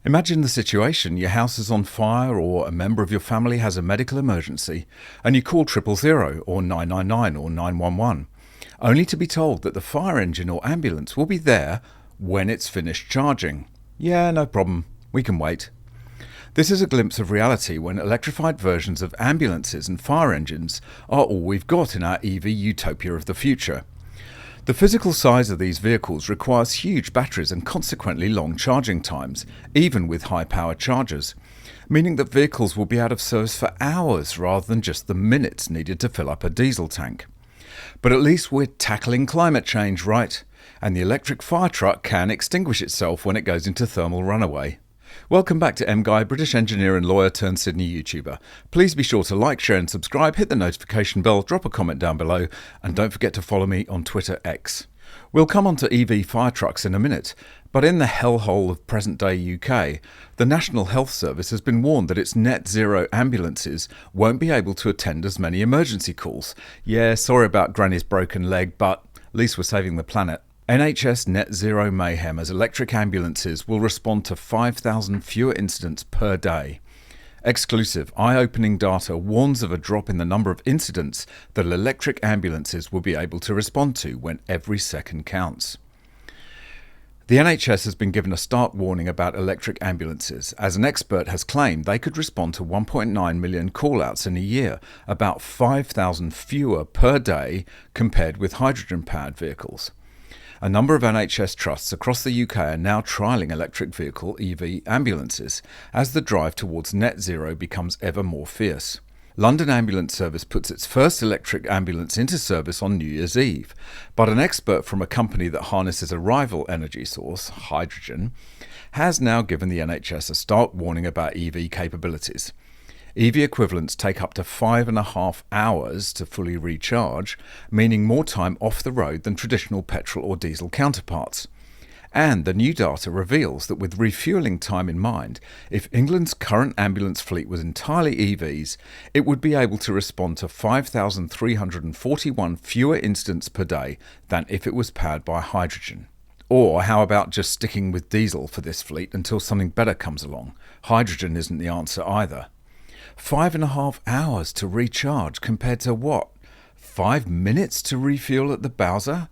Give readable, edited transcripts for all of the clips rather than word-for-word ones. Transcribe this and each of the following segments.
Imagine the situation: your house is on fire or a member of your family has a medical emergency and you call 000 or 999 or 911, only to be told that the fire engine or ambulance will be there when it's finished charging. Yeah, no problem, we can wait. This is a glimpse of reality when electrified versions of ambulances and fire engines are all we've got in our EV utopia of the future. The physical size of these vehicles requires huge batteries and consequently long charging times, even with high-power chargers, meaning that vehicles will be out of service for hours rather than just the minutes needed to fill up a diesel tank. But at least we're tackling climate change, right? And the electric fire truck can extinguish itself when it goes into thermal runaway. Welcome back to MGUY, British engineer and lawyer turned Sydney YouTuber. Please be sure to like, share and subscribe, hit the notification bell, drop a comment down below, and don't forget to follow me on Twitter X. We'll come on to EV fire trucks in a minute, but in the hellhole of present-day UK, the National Health Service has been warned that its net zero ambulances won't be able to attend as many emergency calls. Yeah, sorry about Granny's broken leg, but at least we're saving the planet. NHS Net Zero mayhem as electric ambulances will respond to 5,000 fewer incidents per day. Exclusive, eye-opening data warns of a drop in the number of incidents that electric ambulances will be able to respond to when every second counts. The NHS has been given a stark warning about electric ambulances, as an expert has claimed they could respond to 1.9 million call-outs in a year, about 5,000 fewer per day compared with hydrogen-powered vehicles. A number of NHS trusts across the UK are now trialling electric vehicle EV ambulances as the drive towards net zero becomes ever more fierce. London Ambulance Service puts its first electric ambulance into service on New Year's Eve, but an expert from a company that harnesses a rival energy source, hydrogen, has now given the NHS a stark warning about EV capabilities. EV equivalents take up to 5.5 hours to fully recharge, meaning more time off the road than traditional petrol or diesel counterparts. And the new data reveals that with refuelling time in mind, if England's current ambulance fleet was entirely EVs, it would be able to respond to 5,341 fewer incidents per day than if it was powered by hydrogen. Or how about just sticking with diesel for this fleet until something better comes along? Hydrogen isn't the answer either. 5.5 hours to recharge compared to what? 5 minutes to refuel at the Bowser?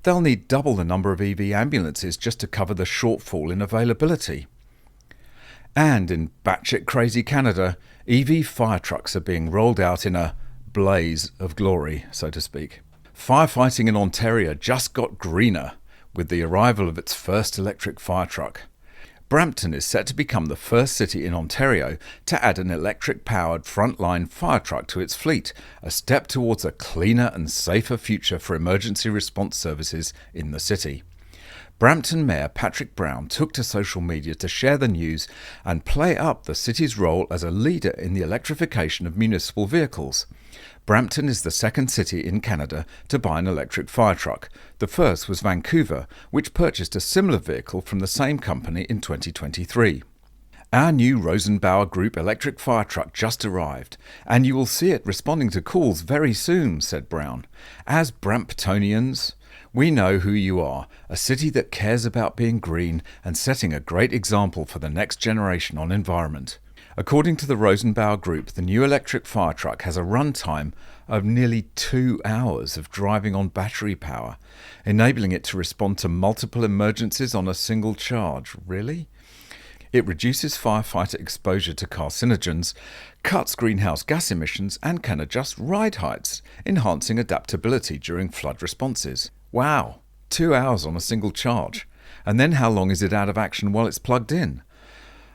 They'll need double the number of EV ambulances just to cover the shortfall in availability. And in batshit crazy Canada, EV fire trucks are being rolled out in a blaze of glory, so to speak. Firefighting in Ontario just got greener with the arrival of its first electric fire truck. Brampton is set to become the first city in Ontario to add an electric-powered frontline fire truck to its fleet, a step towards a cleaner and safer future for emergency response services in the city. Brampton Mayor Patrick Brown took to social media to share the news and play up the city's role as a leader in the electrification of municipal vehicles. Brampton is the second city in Canada to buy an electric fire truck. The first was Vancouver, which purchased a similar vehicle from the same company in 2023. Our new Rosenbauer Group electric fire truck just arrived, and you will see it responding to calls very soon, said Brown. As Bramptonians, we know who you are, a city that cares about being green and setting a great example for the next generation on environment. According to the Rosenbauer Group, the new electric fire truck has a run time of nearly 2 hours of driving on battery power, enabling it to respond to multiple emergencies on a single charge. Really? It reduces firefighter exposure to carcinogens, cuts greenhouse gas emissions, and can adjust ride heights, enhancing adaptability during flood responses. Wow, 2 hours on a single charge. And then how long is it out of action while it's plugged in?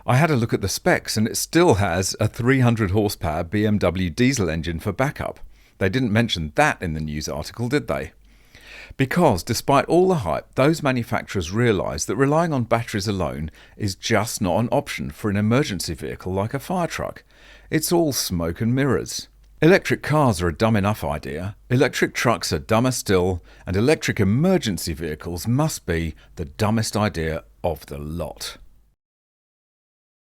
I had a look at the specs and it still has a 300 horsepower BMW diesel engine for backup. They didn't mention that in the news article, did they? Because despite all the hype, those manufacturers realise that relying on batteries alone is just not an option for an emergency vehicle like a fire truck. It's all smoke and mirrors. Electric cars are a dumb enough idea, electric trucks are dumber still, and electric emergency vehicles must be the dumbest idea of the lot.